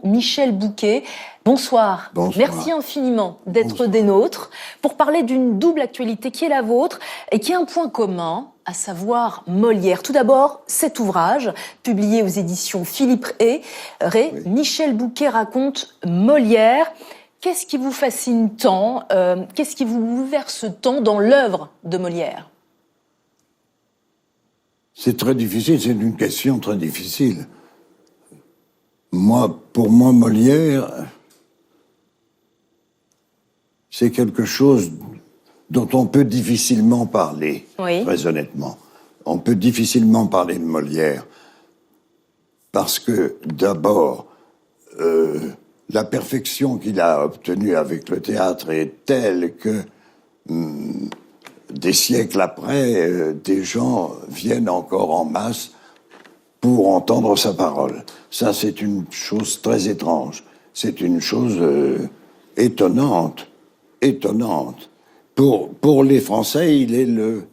Michel Bouquet, bonsoir. Bonsoir. Merci infiniment d'être des nôtres pour parler d'une double actualité qui est la vôtre et qui a un point commun, à savoir Molière. Tout d'abord, cet ouvrage, publié aux éditions Philippe Ray, Oui. Michel Bouquet raconte Molière. Qu'est-ce qui vous fascine tant, qu'est-ce qui vous bouleverse tant dans l'œuvre de Molière? C'est très difficile, c'est une question très difficile. Pour moi, Molière, c'est quelque chose dont on peut difficilement parler, Oui. très honnêtement. On peut difficilement parler de Molière, parce que, d'abord, la perfection qu'il a obtenue avec le théâtre est telle que, des siècles après, des gens viennent encore en masse pour entendre sa parole. Ça, c'est une chose très étrange. C'est une chose étonnante. Pour les Français, il est le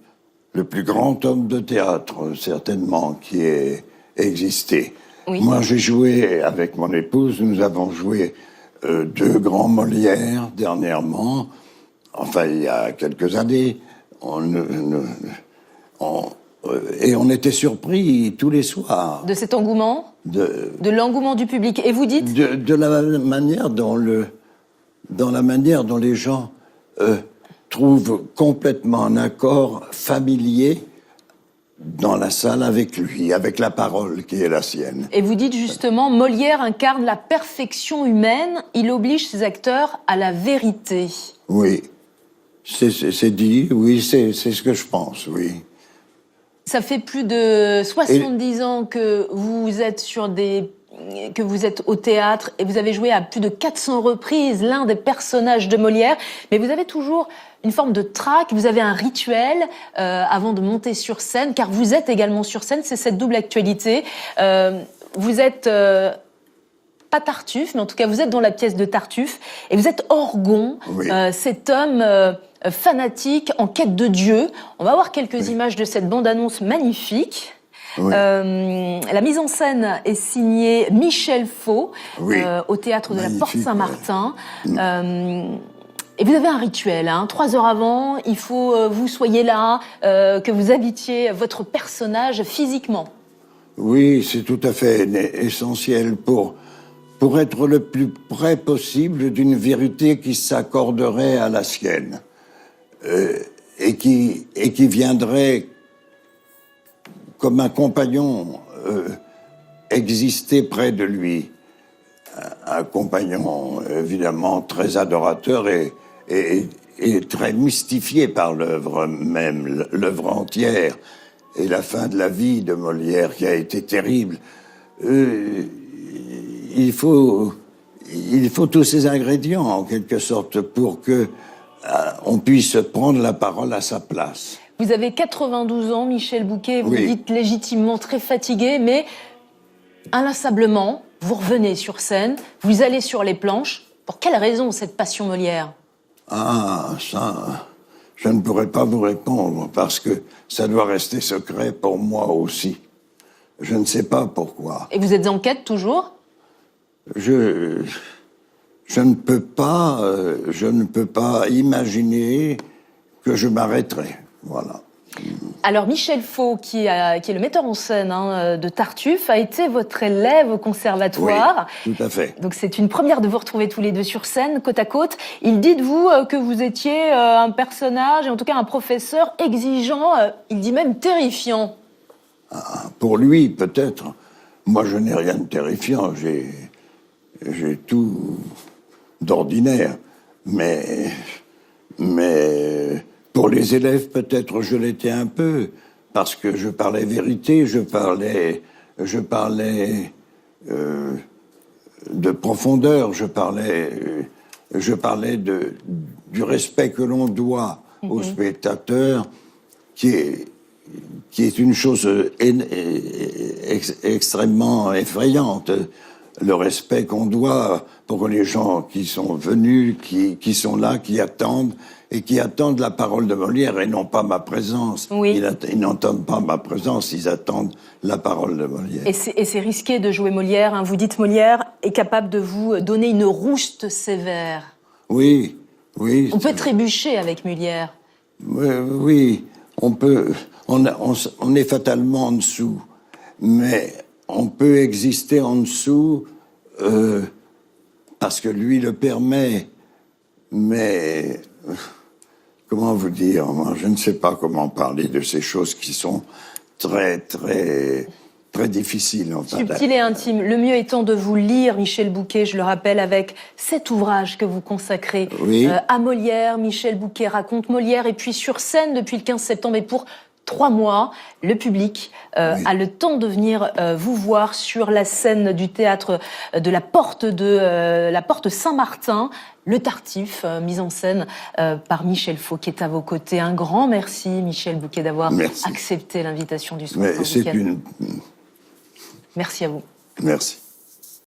plus grand homme de théâtre, certainement, qui ait existé. Oui. Moi, j'ai joué avec mon épouse, nous avons joué 2 grands Molières dernièrement, enfin, il y a quelques années. Et on était surpris tous les soirs. De cet engouement, de l'engouement du public. Et vous dites de la manière dont les gens trouvent complètement un accord familier dans la salle avec lui, avec la parole qui est la sienne. Et vous dites justement, Molière incarne la perfection humaine, il oblige ses acteurs à la vérité. Oui, c'est dit, oui, c'est ce que je pense, oui. Ça fait plus de 70 ans que vous êtes que vous êtes au théâtre et vous avez joué à plus de 400 reprises l'un des personnages de Molière, mais vous avez toujours une forme de trac, vous avez un rituel avant de monter sur scène, car vous êtes également sur scène, c'est cette double actualité. Vous êtes pas Tartuffe, mais en tout cas vous êtes dans la pièce de Tartuffe, et vous êtes Orgon, Oui. cet homme fanatique en quête de Dieu. On va voir quelques images de cette bande-annonce magnifique. Oui. La mise en scène est signée Michel Faux, Oui. au théâtre de la Magnifique, Porte Saint-Martin. Et vous avez un rituel, 3 heures avant, il faut vous soyez là, que vous habitiez votre personnage physiquement. Oui, c'est tout à fait essentiel pour être le plus près possible d'une vérité qui s'accorderait à la sienne et qui viendrait comme un compagnon exister près de lui. Un compagnon évidemment très adorateur et très mystifié par l'œuvre même, l'œuvre entière, et la fin de la vie de Molière qui a été terrible. Il faut tous ces ingrédients, en quelque sorte, pour que on puisse prendre la parole à sa place. Vous avez 92 ans, Michel Bouquet, vous Oui. dites légitimement très fatigué, mais inlassablement, vous revenez sur scène, vous allez sur les planches. Pour quelle raison cette passion Molière? Ah, ça, je ne pourrais pas vous répondre, parce que ça doit rester secret pour moi aussi. Je ne sais pas pourquoi. Et vous êtes en quête toujours? Je ne peux pas imaginer que je m'arrêterai. Voilà. Alors Michel Faux, qui est le metteur en scène de Tartuffe, a été votre élève au conservatoire. Oui, tout à fait. Donc c'est une première de vous retrouver tous les deux sur scène, côte à côte. Il dit de vous que vous étiez un personnage, et en tout cas un professeur exigeant, il dit même terrifiant. Ah, pour lui, peut-être. Moi, je n'ai rien de terrifiant. J'ai tout d'ordinaire. Mais pour les élèves, peut-être je l'étais un peu, parce que je parlais vérité, je parlais de profondeur, je parlais du respect que l'on doit au spectateur, qui est une chose extrêmement effrayante. le respect qu'on doit pour les gens qui sont venus, qui sont là, qui attendent, et qui attendent la parole de Molière et non pas ma présence. Oui. Ils n'entendent pas ma présence, ils attendent la parole de Molière. Et c'est risqué de jouer Molière, hein. Vous dites Molière est capable de vous donner une rouste sévère. Oui, oui. On peut trébucher avec Molière. Oui, on peut. On est fatalement en dessous, mais on peut exister en dessous parce que lui le permet. Mais comment vous dire, moi, je ne sais pas comment parler de ces choses qui sont très, très, très difficiles. Enfin, Subtil et intime. Le mieux étant de vous lire, Michel Bouquet, je le rappelle, avec cet ouvrage que vous consacrez à Molière. Michel Bouquet raconte Molière, et puis sur scène depuis le 15 septembre et pour 3 mois, le public a le temps de venir vous voir sur la scène du théâtre de la Porte Saint-Martin, Le Tartif, mise en scène par Michel Faux, qui est à vos côtés. Un grand merci, Michel Bouquet, d'avoir accepté l'invitation du soir. Mais c'est une... Merci à vous. Merci.